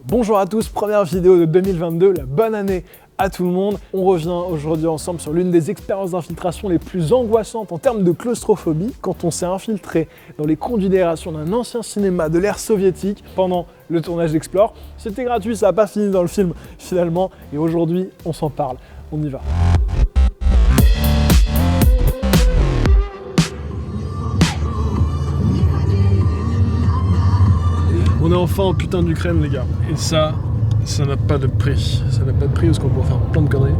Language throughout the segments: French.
Bonjour à tous, première vidéo de 2022, la bonne année à tout le monde. On revient aujourd'hui ensemble sur l'une des expériences d'infiltration les plus angoissantes en termes de claustrophobie, quand on s'est infiltré dans les conduits d'aération d'un ancien cinéma de l'ère soviétique pendant le tournage d'Explore. C'était gratuit, ça n'a pas fini dans le film finalement, et aujourd'hui on s'en parle. On y va. On est enfin en putain d'Ukraine, les gars. Et ça n'a pas de prix. Ça n'a pas de prix parce qu'on pourra faire plein de conneries.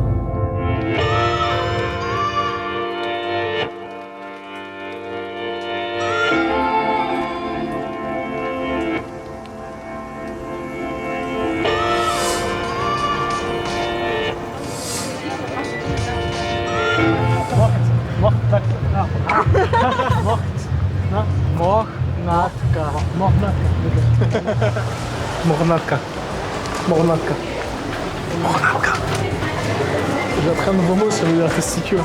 Mornatka. J'ai appris un nouveau mot, ça veut dire testicule.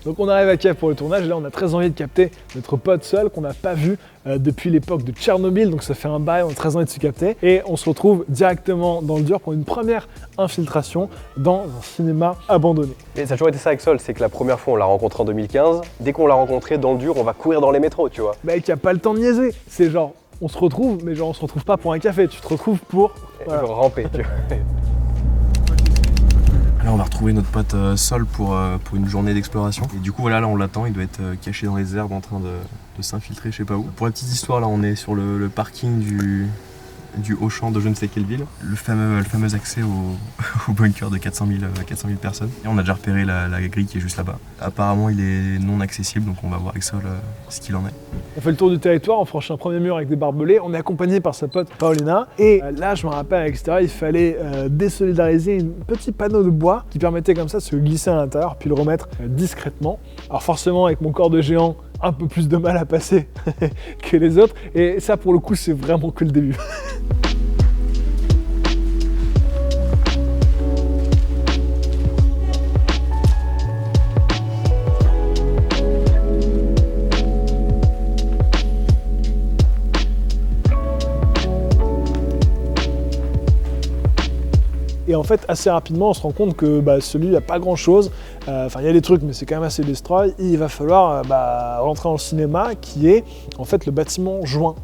Donc on arrive à Kiev pour le tournage, et là on a très envie de capter notre pote Sol qu'on n'a pas vu depuis l'époque de Tchernobyl, donc ça fait un bail, on a très envie de se capter. Et on se retrouve directement dans le dur pour une première infiltration dans un cinéma abandonné. Et ça a toujours été ça avec Sol, c'est que la première fois on l'a rencontré en 2015, dès qu'on l'a rencontré dans le dur, on va courir dans les métros, tu vois. Mec, y a pas le temps de niaiser, c'est genre, on se retrouve, mais genre on se retrouve pas pour un café, tu te retrouves pour... Voilà. Ramper, tu vois. Là, on va retrouver notre pote Sol pour une journée d'exploration. Et du coup, voilà, là, on l'attend. Il doit être caché dans les herbes en train de s'infiltrer, je sais pas où. Pour la petite histoire, là, on est sur le parking du Auchan de je ne sais quelle ville. Le fameux accès au bunker de 400 000 personnes. Et on a déjà repéré la grille qui est juste là-bas. Apparemment, il est non accessible, donc on va voir avec Sol ce qu'il en est. On fait le tour du territoire, on franchit un premier mur avec des barbelés, on est accompagné par sa pote Paulina. Et là, je me rappelle, à l'extérieur, il fallait désolidariser un petit panneau de bois qui permettait comme ça de se glisser à l'intérieur, puis le remettre discrètement. Alors forcément, avec mon corps de géant, un peu plus de mal à passer que les autres. Et ça, pour le coup, c'est vraiment que le début. Et en fait, assez rapidement, on se rend compte que celui, il n'y a pas grand-chose. Enfin, il y a des trucs, mais c'est quand même assez destroy. Il va falloir rentrer dans le cinéma, qui est en fait le bâtiment joint.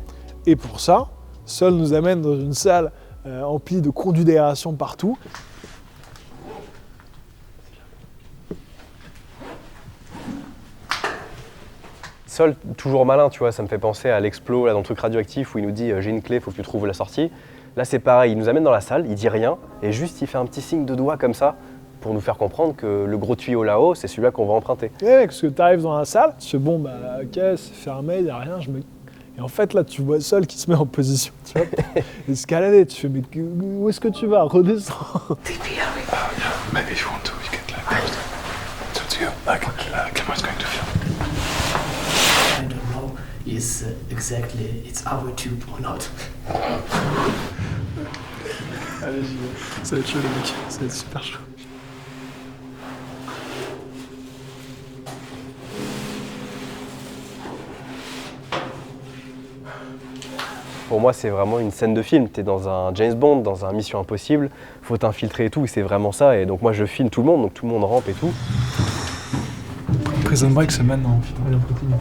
Et pour ça, Sol nous amène dans une salle emplie de conduits d'aération partout. Sol, toujours malin, tu vois, ça me fait penser à l'explo, là, dans le truc radioactif où il nous dit j'ai une clé, faut que tu trouves la sortie. Là, c'est pareil, il nous amène dans la salle, il dit rien, et juste il fait un petit signe de doigt comme ça pour nous faire comprendre que le gros tuyau là-haut, c'est celui-là qu'on va emprunter. Ouais, parce que tu arrives dans la salle, tu fais bon, ok, c'est fermé, il n'y a rien, Et en fait, là, tu vois Sol qui se met en position, tu vois, escalader. Tu fais, mais où est-ce que tu vas? Redescends. Maybe if you want to, we get like closer. It's up to you. Like, Clément is going to film. I don't know is exactly it's our tube or not. Allez, j'y vais. Ça va être chaud, les mecs. Ça va être super chaud. Pour moi, c'est vraiment une scène de film. T'es dans un James Bond, dans un Mission Impossible, faut t'infiltrer et tout, et c'est vraiment ça. Et donc moi, je filme tout le monde, donc tout le monde rampe et tout. Prison Break, c'est maintenant. Allez, on continue.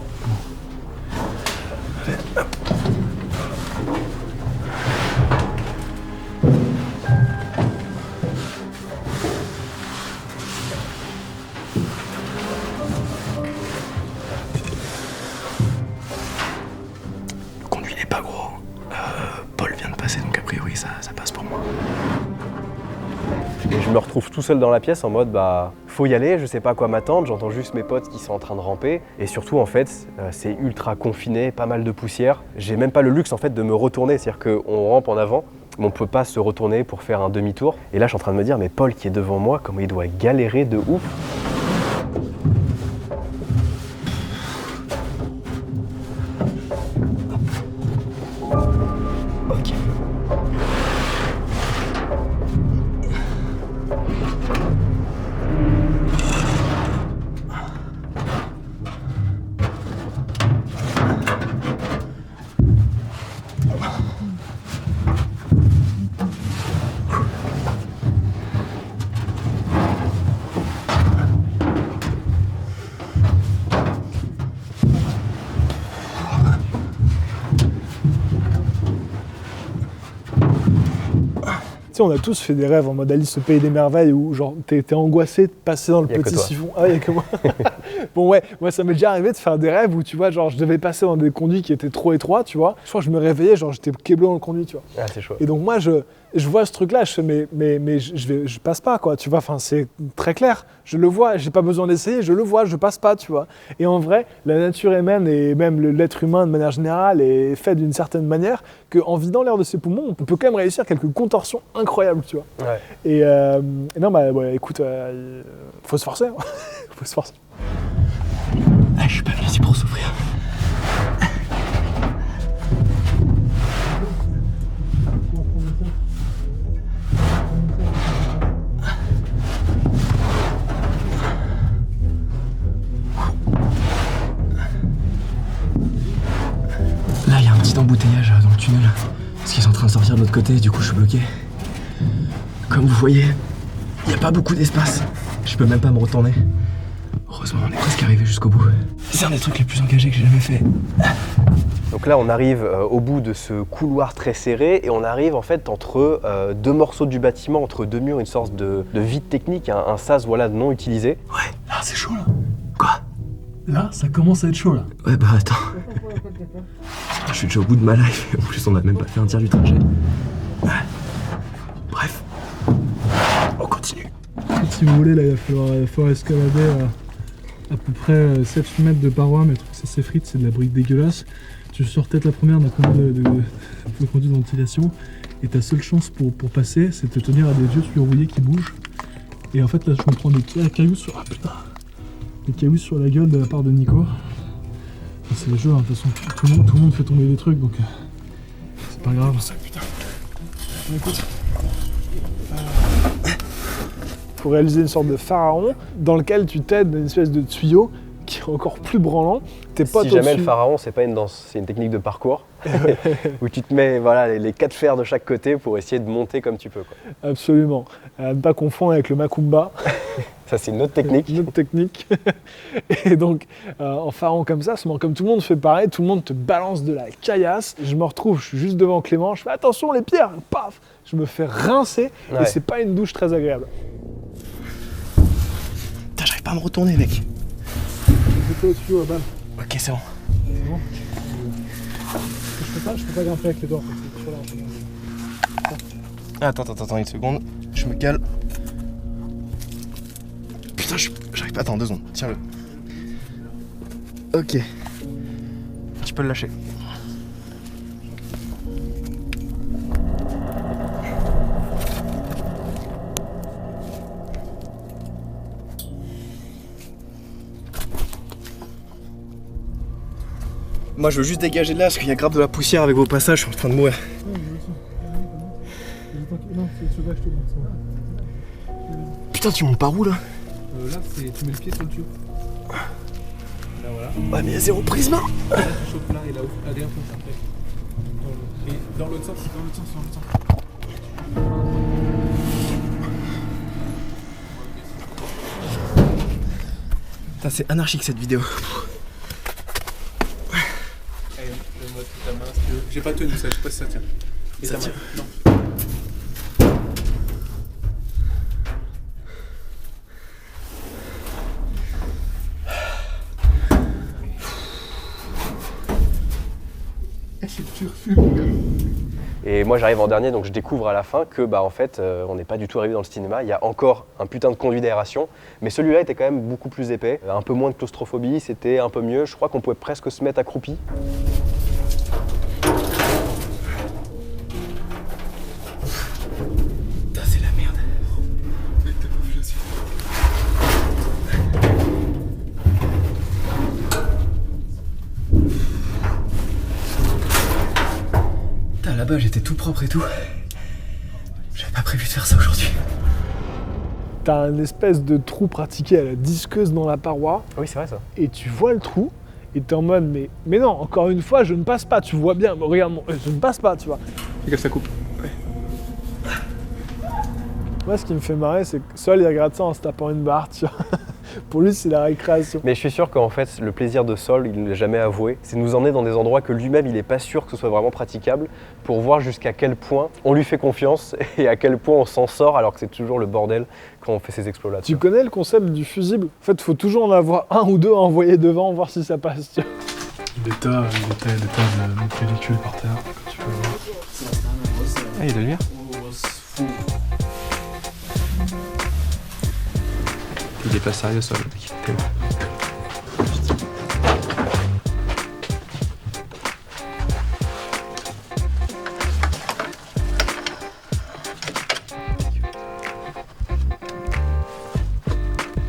Le conduit n'est pas gros. Paul vient de passer, donc a priori, ça passe pour moi. Et je me retrouve tout seul dans la pièce en mode faut y aller, je sais pas à quoi m'attendre, j'entends juste mes potes qui sont en train de ramper. Et surtout en fait, c'est ultra confiné, pas mal de poussière. J'ai même pas le luxe en fait de me retourner, c'est-à-dire qu'on rampe en avant, mais on peut pas se retourner pour faire un demi-tour. Et là je suis en train de me dire, mais Paul qui est devant moi, comment il doit galérer de ouf. sais, on a tous fait des rêves en mode Alice au pays des merveilles où genre t'es angoissé de passer dans le Y a que petit toi. siphon. Ah, y a que moi. Bon ouais, moi ça m'est déjà arrivé de faire des rêves où tu vois, genre je devais passer dans des conduits qui étaient trop étroits, tu vois. Je crois que je me réveillais, genre j'étais keblo dans le conduit, tu vois. Ah, c'est chaud. Et donc moi je vois ce truc-là, je fais mais je passe pas quoi, tu vois. Enfin c'est très clair, je le vois, j'ai pas besoin d'essayer, je le vois, je passe pas, tu vois. Et en vrai, la nature humaine et même l'être humain de manière générale est fait d'une certaine manière qu'en vidant l'air de ses poumons, on peut quand même réussir quelques contorsions incroyables, tu vois. Ouais. Et non bah ouais, écoute, faut se forcer, hein. Faut se forcer. Ah, je suis pas venu ici pour souffrir. Là, il y a un petit embouteillage dans le tunnel. Parce qu'ils sont en train de sortir de l'autre côté, du coup, je suis bloqué. Comme vous voyez, il n'y a pas beaucoup d'espace. Je peux même pas me retourner. Heureusement, on est presque arrivé jusqu'au bout. C'est un des trucs les plus engagés que j'ai jamais fait. Donc là, on arrive au bout de ce couloir très serré et on arrive en fait entre deux morceaux du bâtiment, entre deux murs, une sorte de vide technique, un sas voilà, non utilisé. Ouais, là, c'est chaud, là. Quoi? Là, ça commence à être chaud là. Ouais, bah attends. Je suis déjà au bout de ma life. En plus, on a même pas fait un tiers du trajet. Ouais. Bref. On continue. Si vous voulez, là, il va falloir escalader à peu près 7-8 mètres de parois, mais le truc ça s'effrite, c'est de la brique dégueulasse. Tu sors peut-être la première d'un conduit de conduit de ventilation, et ta seule chance pour passer, c'est de te tenir à des yeux surrouillés qui bougent. Et en fait, là, je me prends des cailloux sur... Ah putain! Des cailloux sur la gueule de la part de Nico. Enfin, c'est le jeu, hein, de toute façon, tout le monde fait tomber des trucs, donc c'est pas grave. Écoute. Faut réaliser une sorte de pharaon dans lequel tu t'aides d'une espèce de tuyau qui est encore plus branlant. Tes potes Si jamais au-dessus- le pharaon, c'est pas une danse, c'est une technique de parcours où tu te mets voilà, les 4 fers de chaque côté pour essayer de monter comme tu peux, quoi. Absolument. À ne pas confondre avec le Macumba, Ça, c'est une autre technique. une autre technique. Et donc, en pharaon comme ça, souvent, comme tout le monde fait pareil, tout le monde te balance de la caillasse. Je me retrouve, je suis juste devant Clément, je fais attention les pierres, paf, je me fais rincer et Ouais. c'est pas une douche très agréable. Putain, j'arrive pas à me retourner, mec. Mets-toi au tuyau à balle. Ok, c'est bon. C'est bon. Je peux pas grimper avec les doigts. C'est trop large. Attends, une seconde. Je me cale. Putain, j'arrive pas. Attends, 2 secondes. Tiens-le. Ok. Tu peux le lâcher. Moi, je veux juste dégager de là parce qu'il y a grave de la poussière avec vos passages. Je suis en train de mourir. Non, tu vas, je te montre. Putain, tu montes par où là? Là, tu mets le pied sur le tuyau. Là, voilà. Ouais, mais il y a 0 prisme. Là, tu chopes là et là-haut. Allez, un peu après. Et dans l'autre sens, dans l'autre sens. Putain, c'est anarchique cette vidéo. Donne-moi toute ta main si tu veux. J'ai pas tenu ça, je sais pas si ça tient. Et Ça ta main. tient. Non. Tu refumes, mon gars. Et moi, j'arrive en dernier, donc je découvre à la fin que, bah, en fait, on n'est pas du tout arrivé dans le cinéma. Il y a encore un putain de conduit d'aération, mais celui-là était quand même beaucoup plus épais. Un peu moins de claustrophobie, c'était un peu mieux. Je crois qu'on pouvait presque se mettre accroupi. Putain, c'est la merde. Putain, là-bas, j'étais tout propre et tout. J'avais pas prévu de faire ça aujourd'hui. T'as un espèce de trou pratiqué à la disqueuse dans la paroi, Oui, c'est vrai ça. et tu vois le trou, et t'es en mode, mais non, encore une fois, je ne passe pas, tu vois bien, regarde, je ne passe pas, tu vois. Fais que ça coupe. Moi, ce qui me fait marrer, c'est que Sol, il regarde ça en se tapant une barre, tu vois, Pour lui, c'est la récréation. Mais je suis sûr qu'en fait, le plaisir de Sol, il ne l'a jamais avoué, c'est de nous emmener dans des endroits que lui-même, il n'est pas sûr que ce soit vraiment praticable, pour voir jusqu'à quel point on lui fait confiance et à quel point on s'en sort alors que c'est toujours le bordel quand on fait ces exploits-là. Tu connais le concept du fusible? En fait, il faut toujours en avoir un ou deux à envoyer devant, voir si ça passe. Tu vois. Des tas de pellicules par terre, comme tu peux voir. Ah, il y a de la lumière. Il est pas sérieux, ça, le mec.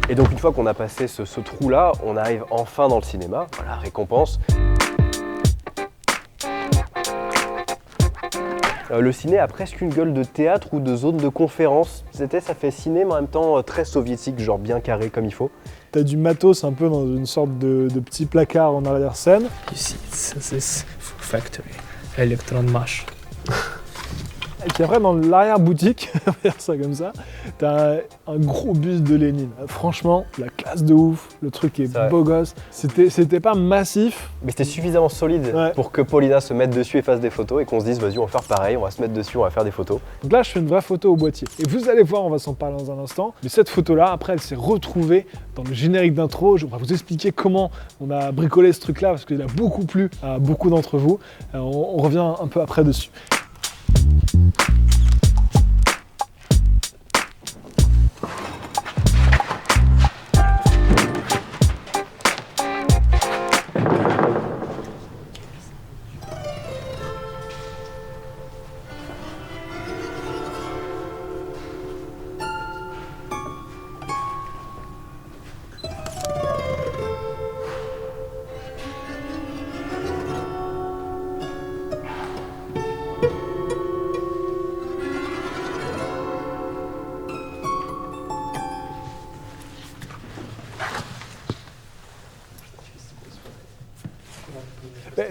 Et donc une fois qu'on a passé ce trou-là, on arrive enfin dans le cinéma, voilà, récompense. Le ciné a presque une gueule de théâtre ou de zone de conférence. Ça fait ciné, mais en même temps très soviétique, genre bien carré comme il faut. T'as du matos un peu dans une sorte de petit placard en arrière-scène. You see, this factory, Electron Mash. Et puis après, dans l'arrière-boutique, on va dire ça comme ça, t'as un gros buste de Lénine. Franchement, la classe de ouf, le truc est beau gosse. C'était pas massif. Mais c'était suffisamment solide pour que Paulina se mette dessus et fasse des photos et qu'on se dise, vas-y, on va faire pareil, on va se mettre dessus, on va faire des photos. Donc là, je fais une vraie photo au boîtier. Et vous allez voir, on va s'en parler dans un instant. Mais cette photo-là, après, elle s'est retrouvée dans le générique d'intro. On va vous expliquer comment on a bricolé ce truc-là, parce qu'il a beaucoup plu à beaucoup d'entre vous. On revient un peu après dessus.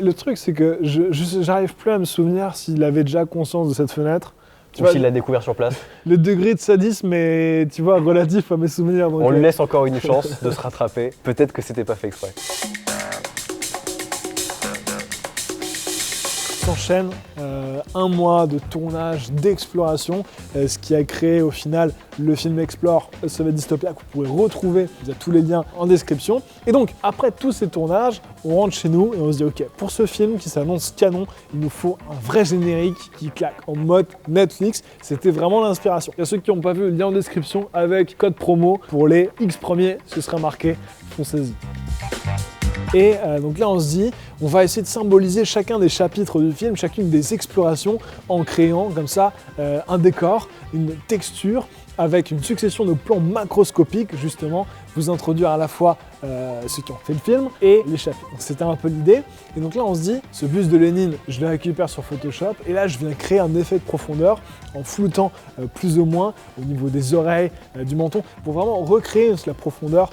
Le truc, c'est que j'arrive plus à me souvenir s'il avait déjà conscience de cette fenêtre. Ou s'il l'a découvert sur place. Le degré de sadisme est, tu vois, relatif à mes souvenirs. On lui laisse encore une chance de se rattraper. Peut-être que c'était pas fait exprès. S'enchaîne un mois de tournage, d'exploration, ce qui a créé au final le film Explore Soviet Dystopia que vous pouvez retrouver, il y a tous les liens en description. Et donc après tous ces tournages, on rentre chez nous et on se dit ok, pour ce film qui s'annonce canon, il nous faut un vrai générique qui claque en mode Netflix. C'était vraiment l'inspiration. Il y a ceux qui n'ont pas vu le lien en description avec code promo pour les X premiers, ce sera marqué, foncez-y. Et donc là, on se dit, on va essayer de symboliser chacun des chapitres du film, chacune des explorations, en créant comme ça un décor, une texture, avec une succession de plans macroscopiques, justement, vous introduire à la fois ceux qui ont fait le film et les chapitres. Donc c'était un peu l'idée. Et donc là, on se dit, ce buste de Lénine, je le récupère sur Photoshop, et là, je viens créer un effet de profondeur en floutant plus ou moins au niveau des oreilles, du menton, pour vraiment recréer la profondeur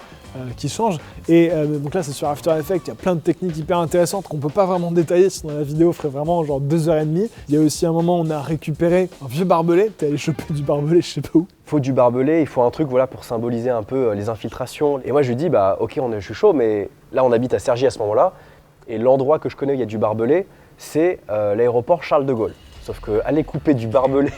qui change. Et donc là, c'est sur After Effects, il y a plein de techniques hyper intéressantes qu'on peut pas vraiment détailler, sinon la vidéo ferait vraiment genre 2h30. Il y a aussi un moment où on a récupéré un vieux barbelé, t'es allé choper du barbelé, je sais pas où. Il faut du barbelé, il faut un truc voilà, pour symboliser un peu les infiltrations. Et moi je lui dis, bah ok, je suis chaud, mais là on habite à Cergy à ce moment-là, et l'endroit que je connais où il y a du barbelé, c'est l'aéroport Charles de Gaulle. Sauf qu'aller couper du barbelé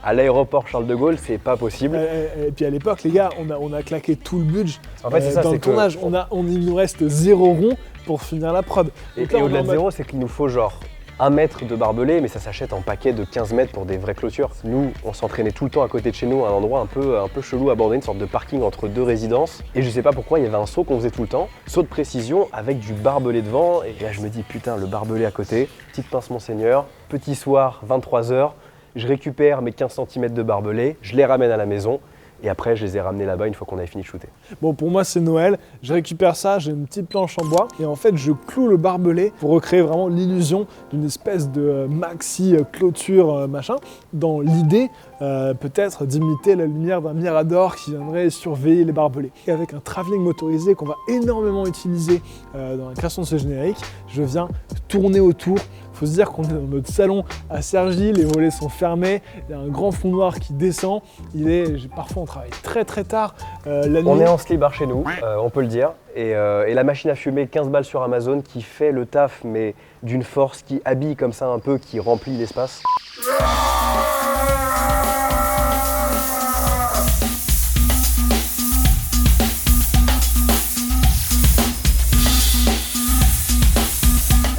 à l'aéroport Charles de Gaulle, c'est pas possible. Et puis à l'époque, les gars, on a claqué tout le budget en fait, c'est ça, dans le tournage. Il nous reste 0 rond pour finir la prod. Et au-delà de 0, c'est qu'il nous faut genre 1 mètre de barbelé, mais ça s'achète en paquet de 15 mètres pour des vraies clôtures. Nous, on s'entraînait tout le temps à côté de chez nous, à un endroit un peu chelou, abandonné, une sorte de parking entre 2 résidences. Et je sais pas pourquoi, il y avait un saut qu'on faisait tout le temps, saut de précision avec du barbelé devant. Et là, je me dis, putain, le barbelé à côté, petite pince Monseigneur, petit soir, 23h, je récupère mes 15 cm de barbelé, je les ramène à la maison. Et après, je les ai ramenés là-bas une fois qu'on avait fini de shooter. Bon, pour moi, c'est Noël. Je récupère ça, j'ai une petite planche en bois. Et en fait, je cloue le barbelé pour recréer vraiment l'illusion d'une espèce de maxi clôture machin. Dans l'idée, peut-être, d'imiter la lumière d'un mirador qui viendrait surveiller les barbelés. Et avec un travelling motorisé qu'on va énormément utiliser dans la création de ce générique, je viens tourner autour, Faut se dire qu'on est dans notre salon à Cergy, les volets sont fermés, il y a un grand fond noir qui descend. Parfois on travaille très très tard la nuit. On est en slibard chez nous, on peut le dire. Et la machine à fumer 15 balles sur Amazon qui fait le taf, mais d'une force qui habille comme ça un peu, qui remplit l'espace.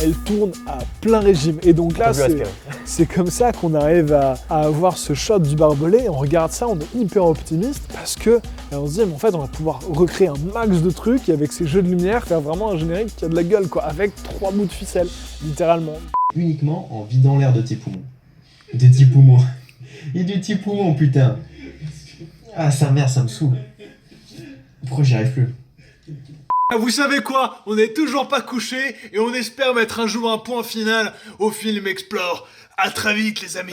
Elle tourne à plein régime. Et donc là, c'est comme ça qu'on arrive à avoir ce shot du barbelé. On regarde ça, on est hyper optimiste parce que on se dit, mais en fait, on va pouvoir recréer un max de trucs et avec ces jeux de lumière, faire vraiment un générique qui a de la gueule, quoi, avec 3 bouts de ficelle, littéralement. Uniquement en vidant l'air de tes poumons. De tes poumons. Et de tes poumons, putain. Ah, sa mère, ça me saoule. Pourquoi j'y arrive plus? Vous savez quoi? On n'est toujours pas couché et on espère mettre un jour un point final au film Explore. À très vite les amis.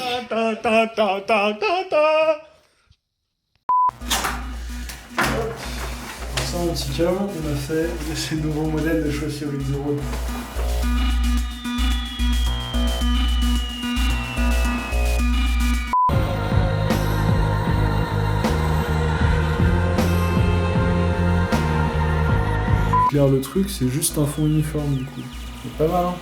Sans mon petit cœur, on a fait ces nouveaux modèles de chaussures X-Road. Le truc, c'est juste un fond uniforme du coup. C'est pas mal, hein?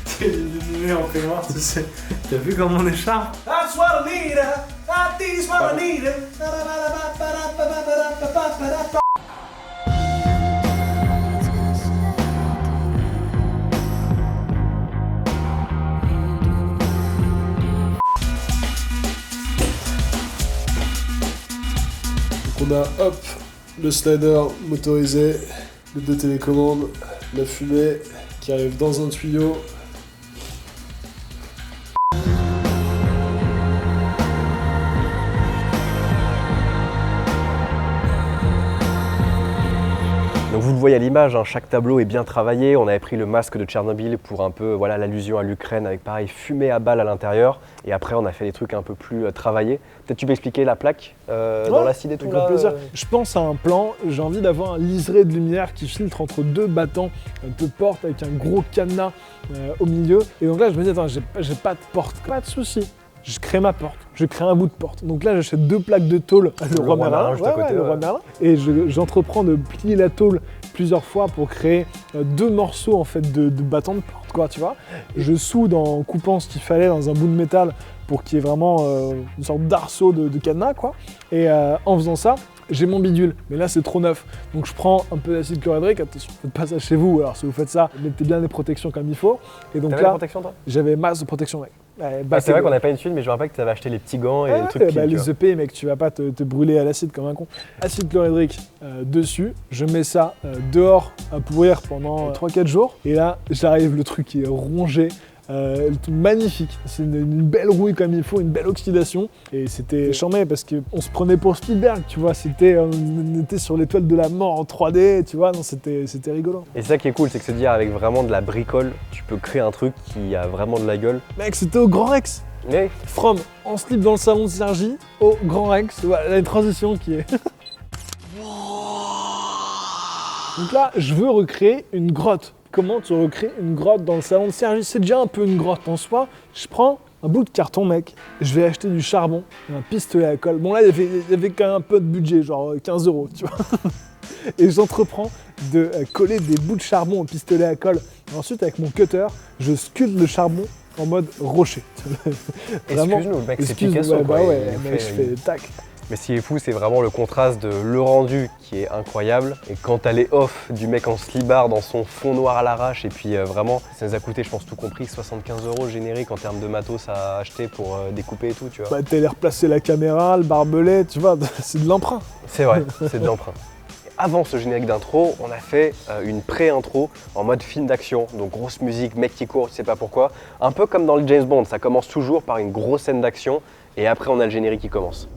C'est illuminé en peignoir, tu sais. T'as vu comme on écharpe? That's what I need, that's what I need. Donc on a, hop, le slider motorisé, les 2 télécommandes, la fumée qui arrive dans un tuyau. Donc vous le voyez à l'image, hein, chaque tableau est bien travaillé. On avait pris le masque de Tchernobyl pour un peu l'allusion à l'Ukraine avec pareil fumée à balles à l'intérieur. Et après on a fait des trucs un peu plus travaillés. Peut-être tu peux expliquer la plaque dans l'acide et tout là. Plaisir. Je pense à un plan, j'ai envie d'avoir un liseré de lumière qui filtre entre 2 battants de porte avec un gros cadenas au milieu. Et donc là je me dis attends, j'ai pas de porte, pas de souci. Je crée ma porte, je crée un bout de porte. Donc là, j'achète 2 plaques de tôle, le roi Merlin, le roi Merlin, et j'entreprends de plier la tôle plusieurs fois pour créer 2 morceaux en fait de battants de porte, quoi, tu vois. Je soude en coupant ce qu'il fallait dans un bout de métal pour qu'il y ait vraiment une sorte d'arceau de cadenas, quoi. Et en faisant ça, j'ai mon bidule, mais là c'est trop neuf. Donc je prends un peu d'acide chlorhydrique, attention, faites pas ça chez vous, alors si vous faites ça, mettez bien des protections comme il faut. Et donc là, j'avais masse de protection, mec. C'est vrai qu'on n'avait pas une suite, mais je me rappelle que tu avais acheté les petits gants et le truc qui... les EP, mec, tu vas pas te brûler à l'acide comme un con. Acide chlorhydrique dessus, je mets ça dehors à pourrir pendant 3-4 jours. Et là, j'arrive, le truc qui est rongé. Magnifique, c'est une belle rouille comme il faut, une belle oxydation et c'était charmé parce qu'on se prenait pour Spielberg, tu vois, on était sur l'étoile de la mort en 3D, tu vois, non, c'était rigolo. Et c'est ça qui est cool, c'est que se dire avec vraiment de la bricole, tu peux créer un truc qui a vraiment de la gueule. Mec, c'était au Grand Rex. Mais... From en slip dans le salon de Cergy au Grand Rex, voilà, une transition qui est... Donc là, je veux recréer une grotte. Comment tu recrées une grotte dans le salon de Cergy? C'est déjà un peu une grotte en soi. Je prends un bout de carton, mec, je vais acheter du charbon, un pistolet à colle. Bon là, il y avait quand même un peu de budget, genre 15 €, tu vois. Et j'entreprends de coller des bouts de charbon au pistolet à colle. Et ensuite, avec mon cutter, je sculpte le charbon en mode rocher. Excuse-nous, le mec, c'est Picasso, ouais, quoi. Bah ouais, mec, je fais tac. Mais ce qui est fou, c'est vraiment le contraste de le rendu qui est incroyable. Et quand t'as les off du mec en slibard dans son fond noir à l'arrache, et puis vraiment, ça nous a coûté, je pense, tout compris, 75 € générique en termes de matos à acheter pour découper et tout, tu vois. Bah, t'as replacé la caméra, le barbelé, tu vois, c'est de l'emprunt. C'est vrai, c'est de l'emprunt. Avant ce générique d'intro, on a fait une pré-intro en mode film d'action, donc grosse musique, mec qui court, tu sais pas pourquoi. Un peu comme dans le James Bond, ça commence toujours par une grosse scène d'action, et après on a le générique qui commence.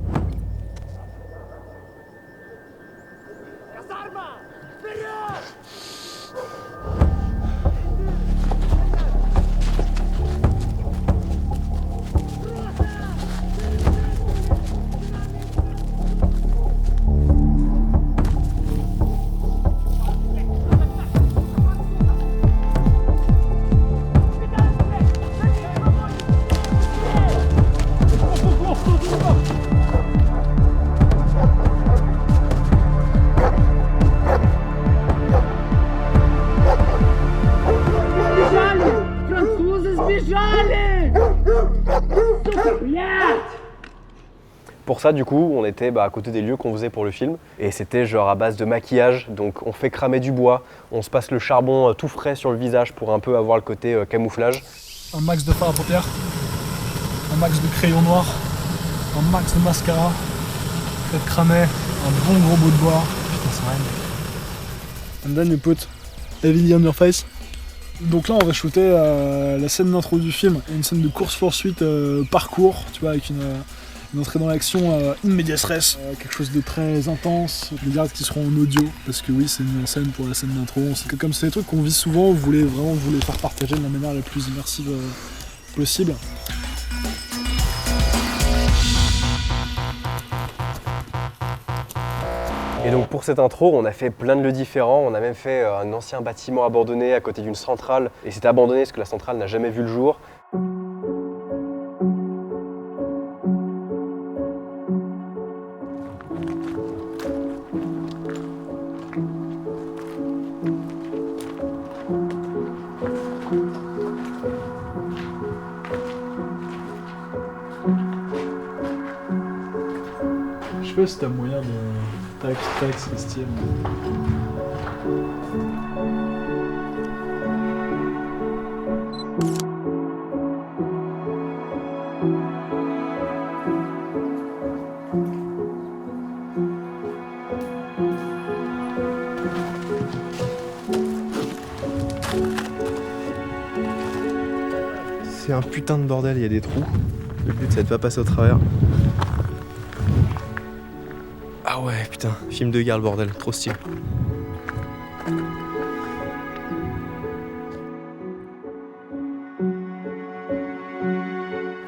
Pour ça, du coup, on était à côté des lieux qu'on faisait pour le film. Et c'était genre à base de maquillage. Donc on fait cramer du bois, on se passe le charbon tout frais sur le visage pour un peu avoir le côté camouflage. Un max de fard à paupières, un max de crayon noir, un max de mascara, faites cramer, un bon gros bout de bois. Putain, c'est rien. And then you put heavily on your face. Donc là, on va shooter la scène d'intro du film, une scène de course-poursuite parcours, tu vois, avec une entrée dans l'action in medias res, quelque chose de très intense. Je les garde qui seront en audio, parce que oui, c'est une scène pour la scène d'intro. Comme c'est des trucs qu'on vit souvent, vous voulez faire partager de la manière la plus immersive possible. Et donc pour cette intro, on a fait plein de lieux différents. On a même fait un ancien bâtiment abandonné à côté d'une centrale. Et c'était abandonné parce que la centrale n'a jamais vu le jour. Je sais pas si t'as moyen de... Tac, c'est style. C'est un putain de bordel, il y a des trous. Le but c'est de pas passer au travers. Ah ouais, putain, film de guerre le bordel, trop stylé.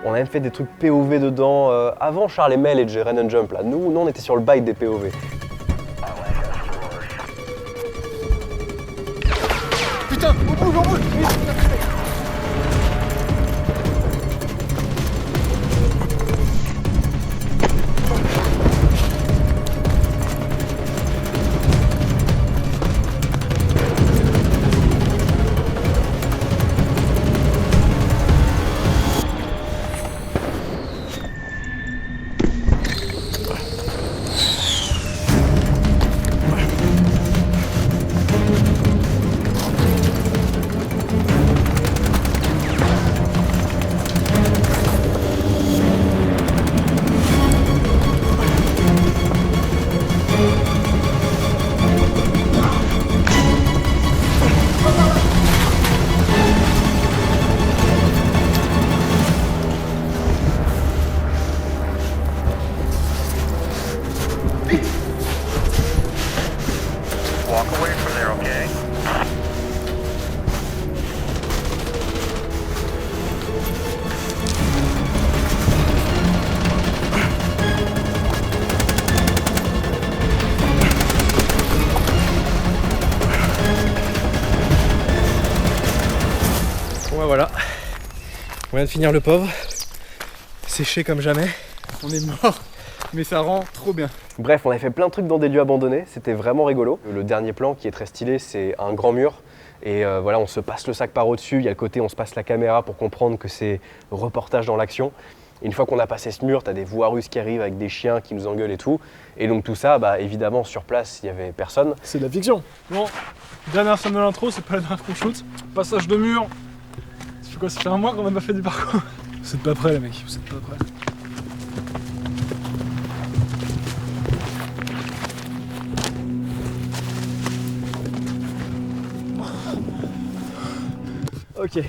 On a même fait des trucs POV dedans. Avant Charles et Mel et Run and Jump, là. Nous, on était sur le bail des POV. Putain, on bouge Bon voilà, on vient de finir le pauvre, séché comme jamais, on est mort, mais ça rend trop bien. Bref, on a fait plein de trucs dans des lieux abandonnés, c'était vraiment rigolo. Le dernier plan qui est très stylé, c'est un grand mur. Et voilà, on se passe le sac par au-dessus, il y a le côté on se passe la caméra pour comprendre que c'est reportage dans l'action. Une fois qu'on a passé ce mur, t'as des voix russes qui arrivent avec des chiens qui nous engueulent et tout. Et donc tout ça, évidemment, sur place, il n'y avait personne. C'est de la fiction. Bon, dernière scène de l'intro, c'est pas la dernière qu'on shoot. Passage de mur. Ça fait quoi, ça fait un mois qu'on n'a pas fait du parcours. Vous êtes pas prêts les mecs, vous êtes pas prêts. Ok.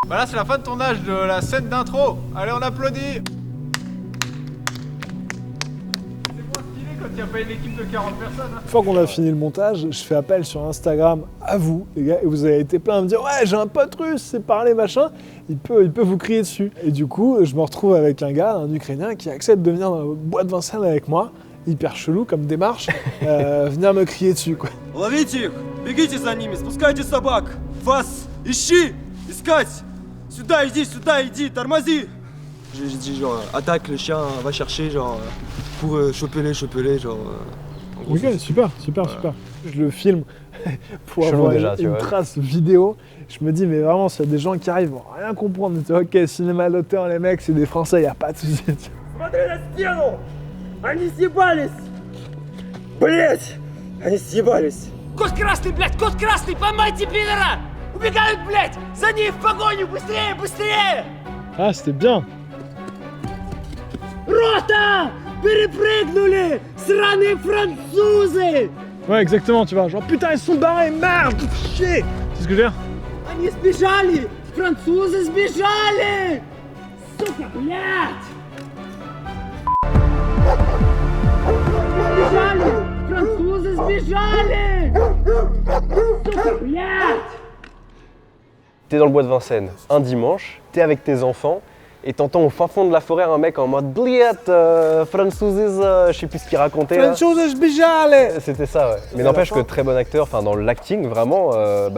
Bah là c'est la fin de tournage de la scène d'intro. Allez, on applaudit. C'est moins stylé quand il n'y a pas une équipe de 40 personnes. Une fois qu'on a fini le montage, je fais appel sur Instagram à vous, les gars, et vous avez été plein à me dire « Ouais, j'ai un pote russe, c'est parler, machin », il peut vous crier dessus. Et du coup, je me retrouve avec un gars, un Ukrainien, qui accepte de venir dans la boîte de Vincennes avec moi, hyper chelou comme démarche, venir me crier dessus, quoi. Ловите их! Бегите за ними! Спускайте собак! Вас! Ищи! Искать! Сюда иди! Тормози! J'ai dit genre attaque, le chien va chercher genre pour choper-les, genre. En gros, Ok, c'est- super. Je le filme pour Chelou avoir déjà, tu une vois. trace vidéo. Je me dis, mais vraiment, s'il y a des gens qui arrivent, ils vont rien comprendre. Tu vois, ok, cinéma d'auteur, les mecs, c'est des Français, y a pas de souci. Смотри на стену! Они съебались! Блять! Они съебались! Кот красный, блядь, кот красный, поймайте пидора! Убегают, блядь! За ней в погоню, быстрее, быстрее! Ah, c'était bien. Рота! Перепрыгнули! Сраные французы! Ouais, exactement, tu vois. Genre, putain, ils sont barrés, merde, chier. C'est ce que je veux dire. Они сбежали! Французы сбежали! Сука, блядь! Сбежали! Французы сбежали! Сука, блядь! T'es dans le bois de Vincennes un dimanche, t'es avec tes enfants et t'entends au fin fond de la forêt un mec en mode Bliat, Franzoses, je sais plus ce qu'il racontait. là. Franzoses sbijale. C'était ça, ouais. Mais à n'empêche la fin- que très bon acteur, enfin dans l'acting, vraiment,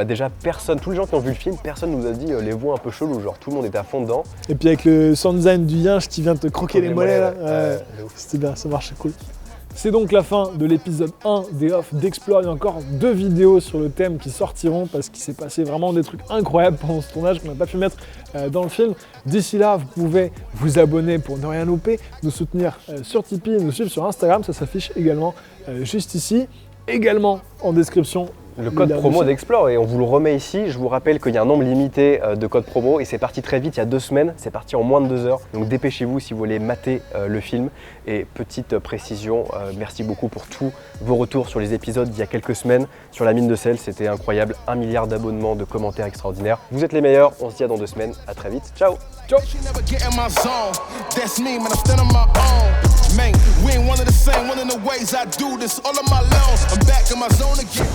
déjà personne, tous les gens qui ont vu le film, personne nous a dit les voix un peu chelou, genre tout le monde était à fond dedans. Et puis avec le sound design du yinche qui vient te croquer les mollets là. ouais, de ouf. C'était bien, ça marchait cool. C'est donc la fin de l'épisode 1 des Off d'Explore. Il y a encore 2 vidéos sur le thème qui sortiront parce qu'il s'est passé vraiment des trucs incroyables pendant ce tournage qu'on n'a pas pu mettre dans le film. D'ici là, vous pouvez vous abonner pour ne rien louper, nous soutenir sur Tipeee, nous suivre sur Instagram, ça s'affiche également juste ici. Également en description. Le code lien promo dessus. d'Explore et on vous le remet ici. Je vous rappelle qu'il y a un nombre limité de codes promo et c'est parti très vite, il y a 2 semaines, c'est parti en moins de 2 heures. Donc dépêchez-vous si vous voulez mater le film. Et petite précision, merci beaucoup pour tous vos retours sur les épisodes d'il y a quelques semaines. Sur la mine de sel, c'était incroyable, 1 milliard d'abonnements, de commentaires extraordinaires. Vous êtes les meilleurs, on se dit à dans 2 semaines, à très vite, ciao. She never get in my zone. That's me, man. I'm still on my own. Man, we ain't one of the same. One of the ways I do this all of my loans. I'm back in my zone again.